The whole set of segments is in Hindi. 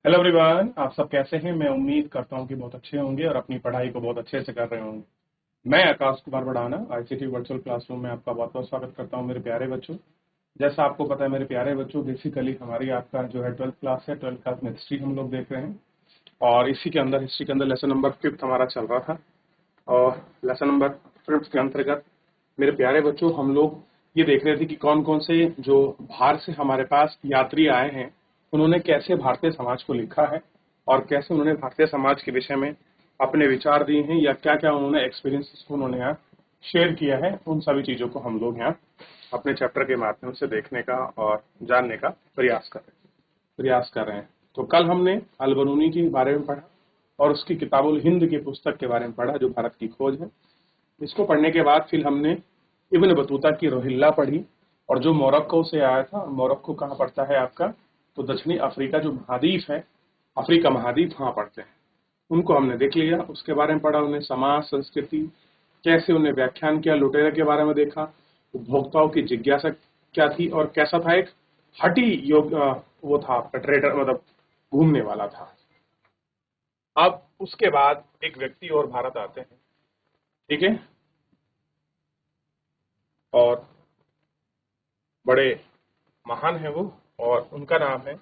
हेलो एवरीवन, आप सब कैसे हैं। मैं उम्मीद करता हूं कि बहुत अच्छे होंगे और अपनी पढ़ाई को बहुत अच्छे से कर रहे होंगे। मैं आकाश कुमार बढ़ाना आईसीटी वर्चुअल क्लासरूम में आपका बहुत बहुत स्वागत करता हूं मेरे प्यारे बच्चों। जैसा आपको पता है मेरे प्यारे बच्चों, बेसिकली हमारी आपका जो है 12th क्लास है। 12th क्लास में हिस्ट्री हम लोग देख रहे हैं और इसी के अंदर हिस्ट्री के अंदर लेसन नंबर 5th हमारा चल रहा था। और लेसन नंबर 5th के अंतर्गत मेरे प्यारे बच्चों हम लोग ये देख रहे थे कि कौन कौन से जो बाहर से हमारे पास यात्री आए हैं उन्होंने कैसे भारतीय समाज को लिखा है और कैसे उन्होंने भारतीय समाज के विषय में अपने विचार दिए हैं या क्या क्या उन्होंने एक्सपीरियंस उन्होंने यहाँ शेयर किया है। उन सभी चीजों को हम लोग यहाँ अपने चैप्टर के माध्यम से देखने का और जानने का प्रयास कर रहे हैं। तो कल हमने अलबरूनी के बारे में पढ़ा और उसकी किताबुल हिंद की पुस्तक के बारे में पढ़ा जो भारत की खोज है। इसको पढ़ने के बाद फिर हमने इब्न बतूता की रोहिल्ला पढ़ी और जो मोरक्को से आया था। मोरक्को कहाँ पड़ता है आपका, तो दक्षिणी अफ्रीका जो महाद्वीप है, अफ्रीका महाद्वीप वहाँ पड़ते हैं। उनको हमने देख लिया, उसके बारे में पढ़ा। उन्हें समाज संस्कृति कैसे उन्हें व्याख्यान किया, लुटेरे के बारे में देखा, उपभोक्ताओं की जिज्ञासा क्या थी और कैसा था एक हटी योग वो था आपका ट्रेडर, मतलब घूमने वाला था। अब उसके बाद एक व्यक्ति और भारत आते हैं, ठीक है, और बड़े महान है वो, और उनका नाम है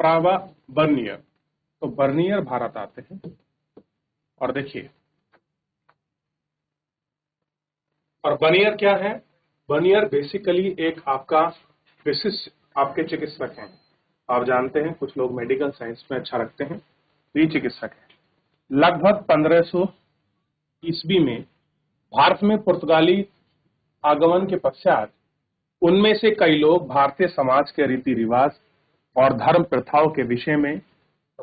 प्रावा बर्नियर। तो बर्नियर भारत आते हैं और देखिए, और बर्नियर क्या है। बर्नियर बेसिकली एक आपका विशिष्ट आपके चिकित्सक हैं। आप जानते हैं कुछ लोग मेडिकल साइंस में अच्छा रखते हैं, तो ये चिकित्सक है। लगभग 1500 ईस्वी में भारत में पुर्तगाली आगमन के पश्चात उनमें से कई लोग भारतीय समाज के रीति रिवाज और धर्म प्रथाओं के विषय में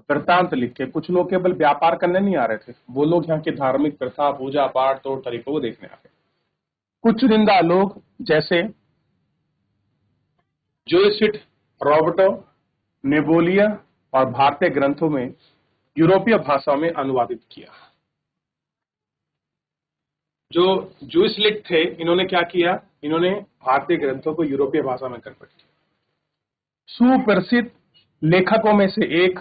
वृत्तांत लिख के, कुछ लोग केवल व्यापार करने नहीं आ रहे थे, वो लोग यहाँ की धार्मिक प्रथा, पूजा पाठ, तौर तरीकों को देखने आ रहे। कुछ चुनिंदा लोग जैसे जोइसिट, रॉबर्टो, नेबोलिया और भारतीय ग्रंथों में यूरोपीय भाषाओं में अनुवादित किया। जो जूइसलिट थे, इन्होंने क्या किया, इन्होंने भारतीय ग्रंथों को यूरोपीय भाषा में कन्वर्ट किया। सुप्रसिद्ध लेखकों में से एक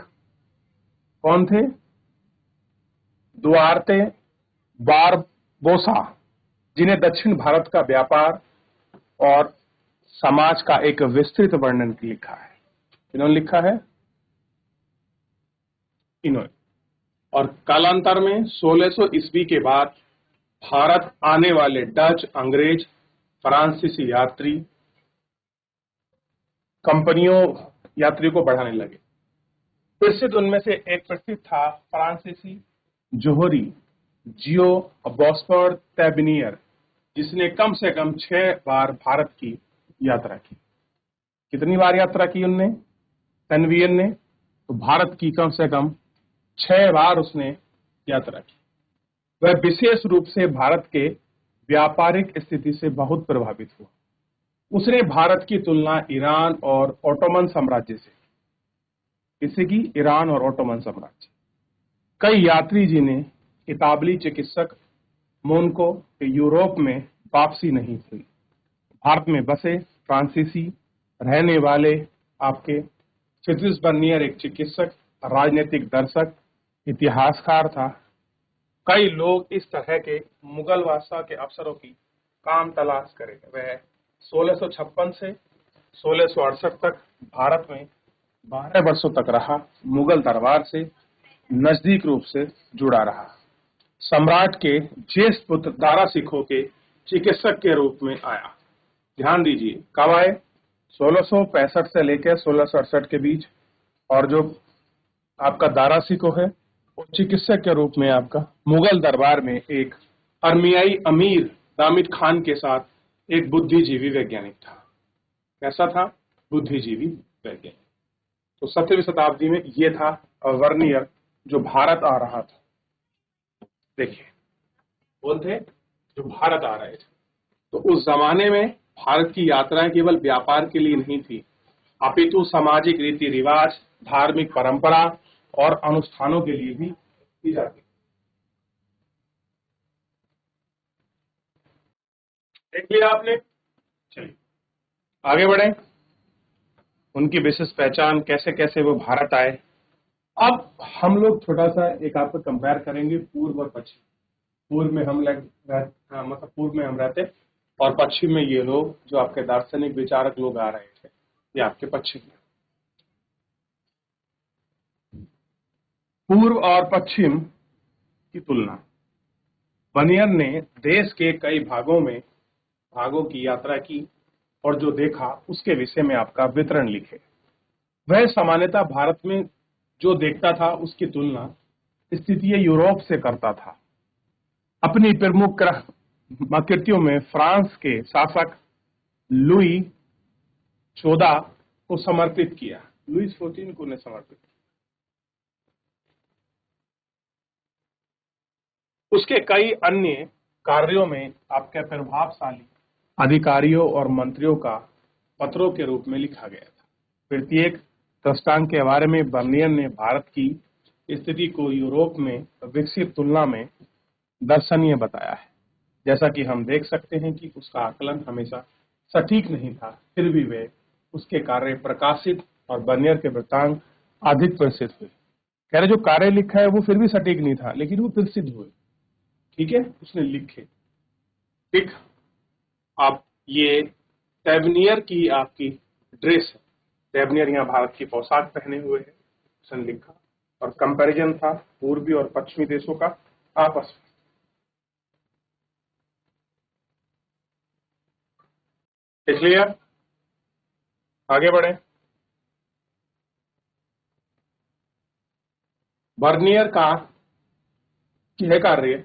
कौन थे, दुआर्ते बारबोसा, जिन्हें दक्षिण भारत का व्यापार और समाज का एक विस्तृत वर्णन लिखा है। इन्होंने लिखा है, इन्होंने। और कालांतर में 1600 ईस्वी के बाद भारत आने वाले डच, अंग्रेज, फ्रांसीसी यात्री कंपनियों यात्रियों को बढ़ाने लगे। प्रसिद्ध उनमें से एक प्रसिद्ध था फ्रांसीसी जोहरी जियो बॉस्फोर टेबिनियर, जिसने कम से कम 6 बार भारत की यात्रा की। कितनी बार यात्रा की उनने, तनवीर ने, तो भारत की कम से कम 6 बार उसने यात्रा की। वह विशेष रूप से भारत के व्यापारिक स्थिति से बहुत प्रभावित हुआ। उसने भारत की तुलना ईरान और ओटोमन साम्राज्य से, किसी की, ईरान और ओटोमन साम्राज्य। कई यात्री जिन्हें इतालवी चिकित्सक मोनको के यूरोप में वापसी नहीं हुई, भारत में बसे फ्रांसीसी रहने वाले आपके फ्रिट्ज बर्नियर एक चिकित्सक, राजनीतिक दर्शक, इतिहासकार था। कई लोग इस तरह के मुगल बादशाह के अफसरों की काम तलाश करें। वह 1656 से 1668 तक भारत में 12 वर्षों तक रहा, मुगल दरबार से नजदीक रूप से जुड़ा रहा। सम्राट के ज्येष्ठ पुत्र दारा सिखों के चिकित्सक के रूप में आया। ध्यान दीजिए, कब आए, 1665 से लेकर 1668 के बीच। और जो आपका दारा सिखो है, वो चिकित्सक के रूप में आपका मुगल दरबार में एक अर्मियाई अमीर दामिद खान के साथ एक बुद्धिजीवी वैज्ञानिक था। कैसा था, बुद्धिजीवी वैज्ञानिक। तो 17वीं शताब्दी में ये था वर्नियर जो भारत आ रहा था। देखिए, कौन थे जो भारत आ रहे थे। तो उस जमाने में भारत की यात्राएं केवल व्यापार के लिए नहीं थी, अपितु सामाजिक रीति रिवाज, धार्मिक परंपरा और अनुष्ठानों के लिए भी की जाती। देख लिया आपने, चलिए आगे बढ़े। उनकी विशिष्ट पहचान, कैसे कैसे वो भारत आए। अब हम लोग छोटा सा एक आपको कंपेयर करेंगे पूर्व और पश्चिम। पूर्व में मतलब पूर्व में हम रहते और पश्चिम में ये लोग जो आपके दार्शनिक विचारक लोग आ रहे थे, ये आपके पश्चिम में। पूर्व और पश्चिम की तुलना। बर्नियर ने देश के कई भागों की यात्रा की और जो देखा उसके विषय में आपका विवरण लिखे। वह सामान्यतः भारत में जो देखता था उसकी तुलना स्थितीय यूरोप से करता था। अपनी प्रमुख कृतियों में फ्रांस के शासक लुई 14 को समर्पित किया। लुई 14 को ने समर्पित। उसके कई अन्य कार्यों में आपके प्रभावशाली अधिकारियों और मंत्रियों का पत्रों के रूप में लिखा गया था। प्रत्येक दृष्टांत के बारे में बर्नियर ने भारत की स्थिति को यूरोप में विकसित तुलना में दर्शनीय बताया है। जैसा कि हम देख सकते हैं कि उसका आकलन हमेशा सटीक नहीं था, फिर भी वे उसके कार्य प्रकाशित और बर्नियर के वृत्तांत अधिक प्रसिद्ध हुए। कह रहे जो कार्य लिखा है वो फिर भी सटीक नहीं था, लेकिन वो प्रसिद्ध हुए। ठीक है, उसने लिखे। ठीक, आप ये टैबनियर की आपकी ड्रेस है। टैबनियर यहाँ भारत की पोशाक पहने हुए है, उसने लिखा। और कंपैरिजन था पूर्वी और पश्चिमी देशों का आपस में। इसलिए आगे बढ़े। बर्नियर का यह कार्य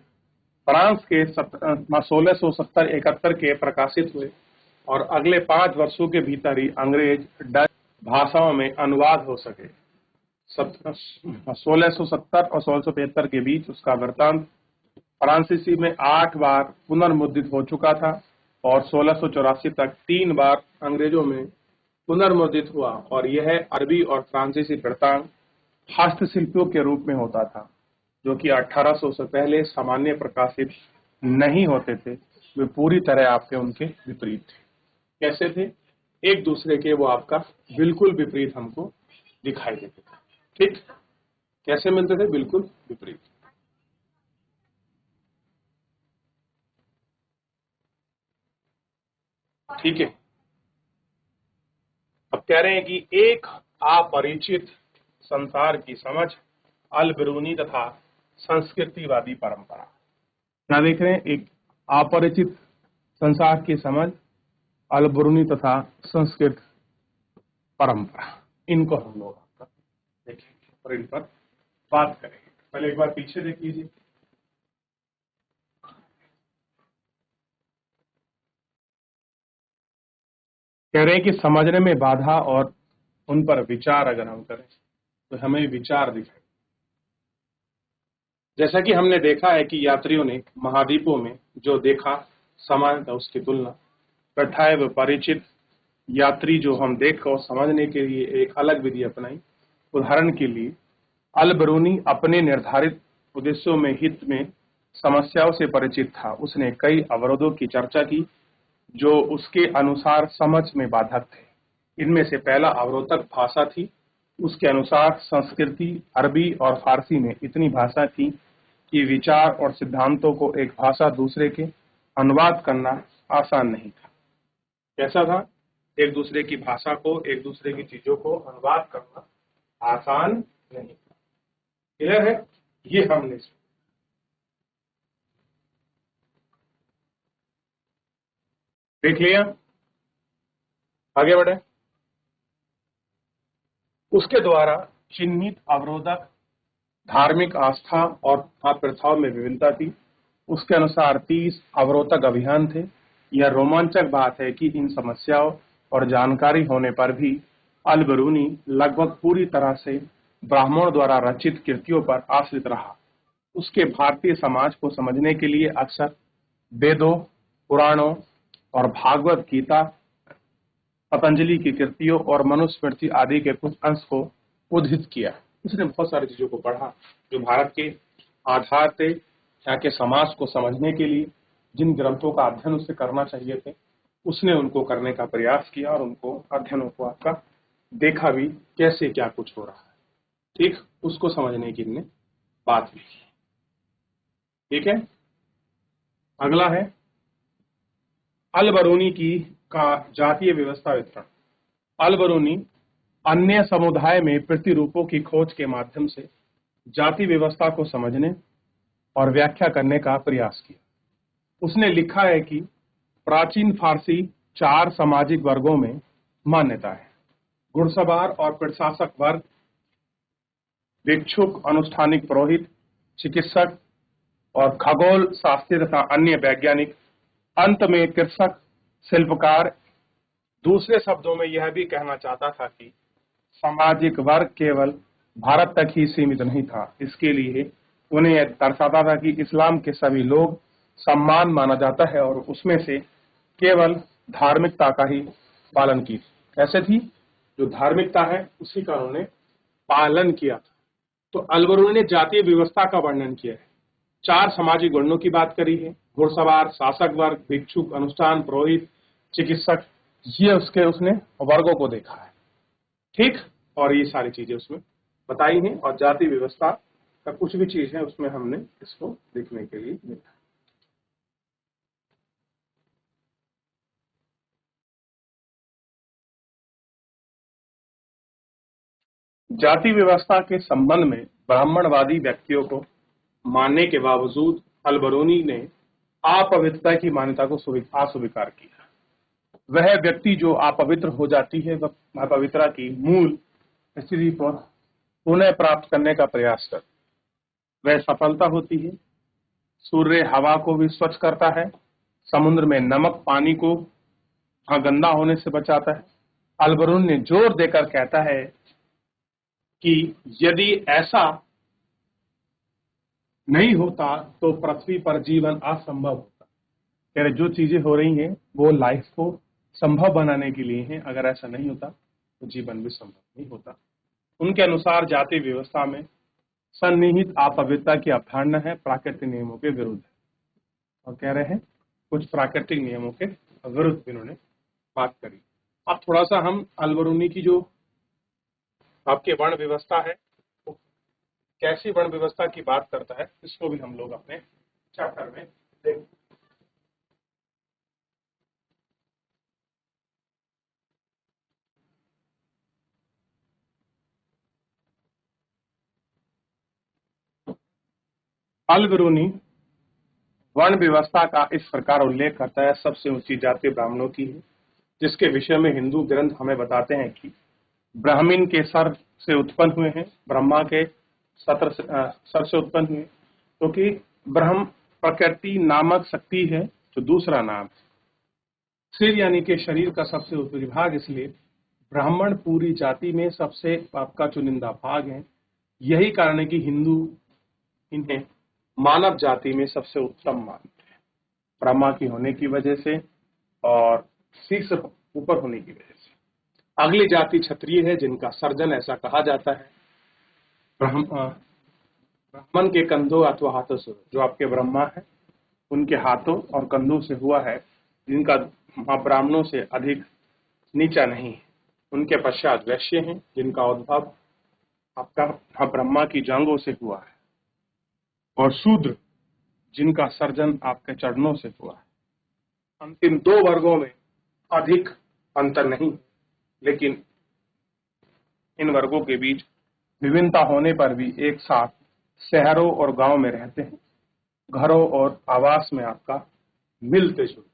फ्रांस के 1670-71 के प्रकाशित हुए और अगले 5 वर्षों के भीतर ही अंग्रेज डच भाषाओं में अनुवाद हो सके। 1670 और 1675 के बीच उसका वृत्तांत फ्रांसीसी में 8 बार पुनर्मुद्रित हो चुका था और 1684 तक 3 बार अंग्रेजों में पुनर्मुद्रित हुआ। और यह अरबी और फ्रांसीसी वृत्तांत हस्तशिल्पियों के रूप में होता था, जो कि 1800 से पहले सामान्य प्रकाशित नहीं होते थे। वे पूरी तरह आपके उनके विपरीत थे। कैसे थे? एक दूसरे के वो आपका बिल्कुल विपरीत हमको दिखाई देते थे। ठीक, कैसे मिलते थे? बिल्कुल विपरीत। ठीक है, अब कह रहे हैं कि एक अपरिचित संसार की समझ, अल-बिरूनी तथा संस्कृतिवादी परंपरा। क्या देख रहे हैं? एक अपरिचित संसार की समझ, अल-बिरूनी तथा संस्कृत परंपरा। इनको हम लोग आपका देखेंगे और इन पर बात करेंगे। पहले एक बार पीछे देख लीजिए। कह रहे हैं कि समझने में बाधा और उन पर विचार अगर हम करें तो हमें विचार दिखाई। जैसा कि हमने देखा है कि यात्रियों ने महाद्वीपों में जो देखा समान था उसकी तुलना कठाए व परिचित यात्री जो हम देख और समझने के लिए एक अलग विधि अपनाई। उदाहरण के लिए अल-बिरूनी अपने निर्धारित उद्देश्यों में हित में समस्याओं से परिचित था। उसने कई अवरोधों की चर्चा की जो उसके अनुसार समझ में बाधक थे। इनमें से पहला अवरोधक भाषा थी। उसके अनुसार संस्कृति अरबी और फारसी में इतनी भाषा थी कि विचार और सिद्धांतों को एक भाषा दूसरे के अनुवाद करना आसान नहीं था। कैसा था? एक दूसरे की भाषा को, एक दूसरे की चीजों को अनुवाद करना आसान नहीं था। क्लियर है? ये हमने देख लिया। आगे बढ़े। उसके द्वारा चिन्हित अवरोधक धार्मिक आस्था और प्रथाओं में विभिन्नता थी। उसके अनुसार 30 अवरोधक अभियान थे। यह रोमांचक बात है कि इन समस्याओं और जानकारी होने पर भी अल-बिरूनी लगभग पूरी तरह से ब्राह्मणों द्वारा रचित कृतियों पर आश्रित रहा। उसके भारतीय समाज को समझने के लिए अक्सर वेदों, पुराणों और भागवत गीता, पतंजलि की कृतियों और मनुस्मृति आदि के कुछ अंश को उद्धृत किया। उसने बहुत सारी चीजों को पढ़ा जो भारत के आधार थे। यहाँ के समाज को समझने के लिए जिन ग्रंथों का अध्ययन उसे करना चाहिए थे, उसने उनको करने का प्रयास किया और उनको अध्ययनों को आपका देखा भी कैसे क्या कुछ हो रहा है। ठीक, उसको समझने की इनने बात भी की। ठीक है, अगला है अल बरूनी की का जातीय व्यवस्था वितरण। अल बरूनी अन्य समुदाय में प्रतिरूपों की खोज के माध्यम से जाति व्यवस्था को समझने और व्याख्या करने का प्रयास किया। उसने लिखा है कि प्राचीन फारसी 4 सामाजिक वर्गों में मान्यता है: घुड़सवार और प्रशासक वर्ग, भिक्षुक, अनुष्ठानिक पुरोहित, चिकित्सक और खगोल शास्त्री तथा अन्य वैज्ञानिक, अंत में कृषक, शिल्पकार। दूसरे शब्दों में यह भी कहना चाहता था कि सामाजिक वर्ग केवल भारत तक ही सीमित नहीं था। इसके लिए उन्हें यह दर्शाता था कि इस्लाम के सभी लोग सम्मान माना जाता है और उसमें से केवल धार्मिकता का ही पालन की। कैसे थी? जो धार्मिकता है उसी का उन्होंने पालन किया था। तो अल बरूनी ने जातीय व्यवस्था का वर्णन किया है। 4 सामाजिक वर्णों की बात करी है: घुड़सवार, शासक वर्ग, भिक्षुक, अनुष्ठान पुरोहित, चिकित्सक। ये उसने वर्गों को देखा है। ठीक, और ये सारी चीजें उसमें बताई हैं, और जाति व्यवस्था का कुछ भी चीज है उसमें हमने इसको देखने के लिए मिला। जाति व्यवस्था के संबंध में ब्राह्मणवादी व्यक्तियों को मानने के बावजूद अल बरूनी ने अपवित्रता की मान्यता को अस्वीकार किया। वह व्यक्ति जो अपवित्र हो जाती है वह पवित्रता की मूल स्थिति पर पुनः प्राप्त करने का प्रयास कर वह सफलता होती है। सूर्य हवा को भी स्वच्छ करता है, समुद्र में नमक पानी को गंदा होने से बचाता है। अल बरूनी ने जोर देकर कहता है कि यदि ऐसा नहीं होता तो पृथ्वी पर जीवन असंभव होता। कह रहे जो चीजें हो रही हैं वो लाइफ को संभव बनाने के लिए हैं। अगर ऐसा नहीं होता तो जीवन भी संभव नहीं होता। उनके अनुसार जाति व्यवस्था में सन्निहित अपवित्रता की अवधारणा है, प्राकृतिक नियमों के विरुद्ध है। और कह रहे हैं कुछ प्राकृतिक नियमों के विरुद्ध भी उन्होंने बात करी। अब थोड़ा सा हम अल बरूनी की जो आपके वर्ण व्यवस्था है वो कैसी वर्ण व्यवस्था की बात करता है इसको भी हम लोग अपने चैप्टर में देखें। अल बरूनी वर्ण व्यवस्था का इस प्रकार उल्लेख करता है: सबसे ऊंची जाति ब्राह्मणों की है, जिसके विषय में हिंदू ग्रंथ हमें बताते हैं कि ब्राह्मण के सर से उत्पन्न हुए हैं, ब्रह्मा के सर से उत्पन्न हुए, क्योंकि ब्रह्म प्रकृति नामक शक्ति है जो दूसरा नाम है। सिर यानी कि शरीर का सबसे ऊपरी भाग, इसलिए ब्राह्मण पूरी जाति में सबसे आपका चुनिंदा भाग है। यही कारण है कि हिंदू इन्हें मानव जाति में सबसे उत्तम मानते हैं, ब्रह्मा की होने की वजह से और सिर से ऊपर होने की वजह से। अगली जाति क्षत्रिय है, जिनका सर्जन ऐसा कहा जाता है ब्राह्मण के कंधों अथवा हाथों से, जो आपके ब्रह्मा है उनके हाथों और कंधों से हुआ है, जिनका ब्राह्मणों से अधिक नीचा नहीं है। उनके पश्चात वैश्य हैं, जिनका उद्भव आपका ब्रह्मा की जांघों से हुआ है, और शूद्र जिनका सर्जन आपके चरणों से हुआ है। अंतिम 2 वर्गों में अधिक अंतर नहीं, लेकिन इन वर्गों के बीच विभिन्नता होने पर भी एक साथ शहरों और गांव में रहते हैं, घरों और आवास में आपका मिलते जुलते।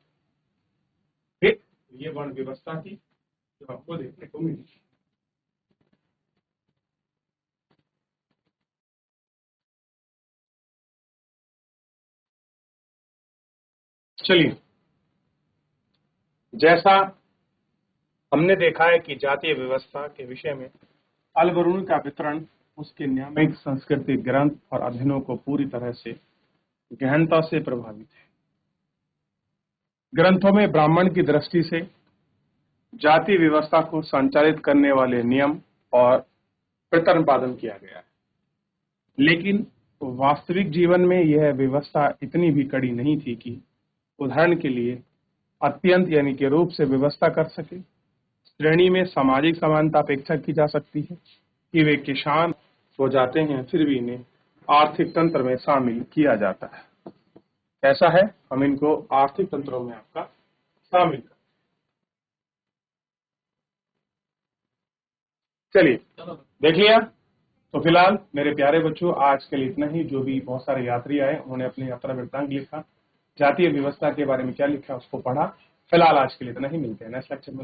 ठीक, ये वर्ण व्यवस्था थी जो आपको देखने को मिली। चलिए, जैसा हमने देखा है कि जातीय व्यवस्था के विषय में अल बरूनी का वितरण उसके न्यायिक सांस्कृतिक ग्रंथ और अध्ययनों को पूरी तरह से गहनता से प्रभावित है। ग्रंथों में ब्राह्मण की दृष्टि से जाति व्यवस्था को संचालित करने वाले नियम और प्रतिपादन किया गया है, लेकिन वास्तविक जीवन में यह व्यवस्था इतनी भी कड़ी नहीं थी कि उदाहरण के लिए अत्यंत यानी कि रूप से व्यवस्था कर सके। श्रेणी में सामाजिक समानता अपेक्षा की जा सकती है कि वे किसान हो जाते हैं, फिर भी इन्हें आर्थिक तंत्र में शामिल किया जाता है। कैसा है, हम इनको आर्थिक तंत्रों में आपका शामिल कर। चलिए देख लिया। तो फिलहाल मेरे प्यारे बच्चों, आज के लिए इतना ही। जो भी बहुत सारे यात्री आए उन्होंने अपनी यात्रा वृत्तांत लिखा, जातीय व्यवस्था के बारे में क्या लिखा उसको पढ़ा। फिलहाल आज के लिए इतना ही, मिलते हैं नेक्स्ट लेक्चर में।